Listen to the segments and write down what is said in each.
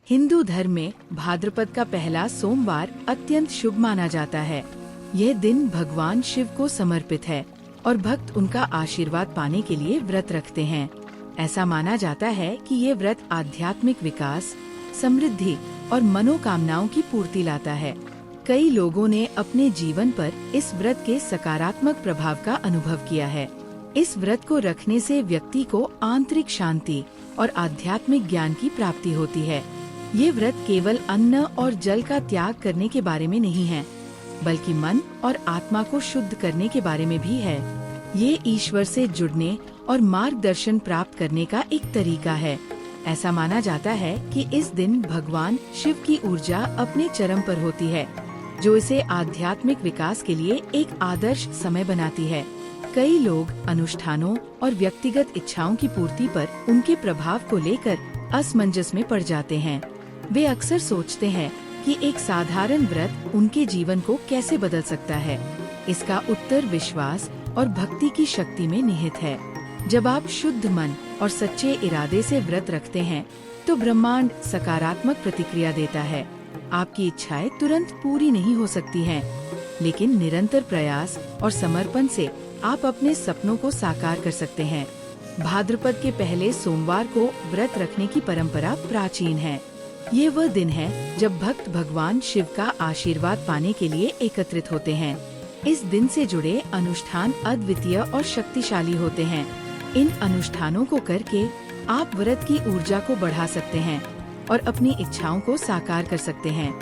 हिंदू धर्म में भाद्रपद का पहला सोमवार अत्यंत शुभ माना जाता है। यह दिन भगवान शिव को समर्पित है और भक्त उनका आशीर्वाद पाने के लिए व्रत रखते हैं। ऐसा माना जाता है कि ये व्रत आध्यात्मिक विकास, समृद्धि और मनोकामनाओं की पूर्ति लाता है। कई लोगों ने अपने जीवन पर इस व्रत के सकारात्मक प्रभाव का अनुभव किया है। इस व्रत को रखने से व्यक्ति को आंतरिक शांति और आध्यात्मिक ज्ञान की प्राप्ति होती है। ये व्रत केवल अन्न और जल का त्याग करने के बारे में नहीं है, बल्कि मन और आत्मा को शुद्ध करने के बारे में भी है। ये ईश्वर से जुड़ने और मार्गदर्शन प्राप्त करने का एक तरीका है। ऐसा माना जाता है कि इस दिन भगवान शिव की ऊर्जा अपने चरम पर होती है, जो इसे आध्यात्मिक विकास के लिए एक आदर्श समय बनाती है। कई लोग अनुष्ठानों और व्यक्तिगत इच्छाओं की पूर्ति पर उनके प्रभाव को लेकर असमंजस में पड़ जाते हैं। वे अक्सर सोचते हैं कि एक साधारण व्रत उनके जीवन को कैसे बदल सकता है। इसका उत्तर विश्वास और भक्ति की शक्ति में निहित है। जब आप शुद्ध मन और सच्चे इरादे से व्रत रखते हैं, तो ब्रह्मांड सकारात्मक प्रतिक्रिया देता है। आपकी इच्छाएं तुरंत पूरी नहीं हो सकती हैं, लेकिन निरंतर प्रयास और समर्पण से आप अपने सपनों को साकार कर सकते हैं। भाद्रपद के पहले सोमवार को व्रत रखने की परंपरा प्राचीन है। ये वह दिन है जब भक्त भगवान शिव का आशीर्वाद पाने के लिए एकत्रित होते हैं। इस दिन से जुड़े अनुष्ठान अद्वितीय और शक्तिशाली होते हैं। इन अनुष्ठानों को करके आप व्रत की ऊर्जा को बढ़ा सकते हैं और अपनी इच्छाओं को साकार कर सकते हैं।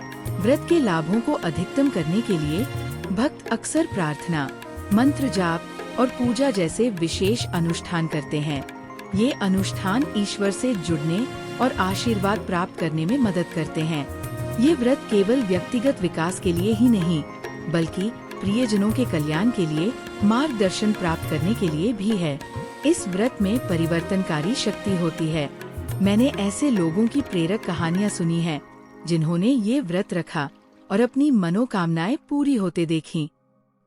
व्रत के लाभों को अधिकतम करने के लिए भक्त अक्सर प्रार्थना, मंत्र जाप और पूजा जैसे विशेष अनुष्ठान करते हैं। ये अनुष्ठान ईश्वर से जुड़ने और आशीर्वाद प्राप्त करने में मदद करते हैं। ये व्रत केवल व्यक्तिगत विकास के लिए ही नहीं, बल्कि प्रियजनों के कल्याण के लिए मार्गदर्शन प्राप्त करने के लिए भी है। इस व्रत में परिवर्तनकारी शक्ति होती है। मैंने ऐसे लोगों की प्रेरक कहानियाँ सुनी हैं, जिन्होंने ये व्रत रखा और अपनी मनोकामनाएं पूरी होते देखीं।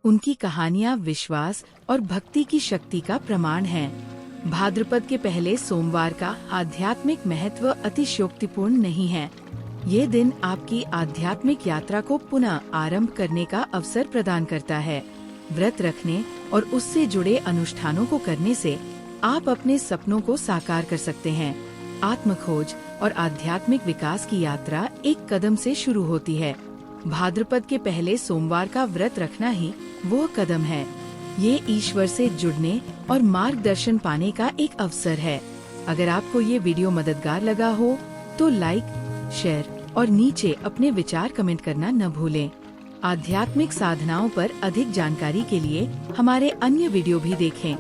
उनकी कहानियाँ विश्वास और भक्ति की शक्ति का प्रमाण हैं। भाद्रपद के पहले सोमवार का आध्यात्मिक महत्व अतिशयोक्तिपूर्ण नहीं है। ये दिन आपकी आध्यात्मिक यात्रा को पुनः आरंभ करने का अवसर प्रदान करता है। व्रत रखने और उससे जुड़े अनुष्ठानों को करने से आप अपने सपनों को साकार कर सकते हैं। आत्मखोज और आध्यात्मिक विकास की यात्रा एक कदम से शुरू होती है। भाद्रपद के पहले सोमवार का व्रत रखना ही वो कदम है। ये ईश्वर से जुड़ने और मार्गदर्शन पाने का एक अवसर है। अगर आपको ये वीडियो मददगार लगा हो तो लाइक, शेयर और नीचे अपने विचार कमेंट करना न भूलें। आध्यात्मिक साधनाओं पर अधिक जानकारी के लिए हमारे अन्य वीडियो भी देखें।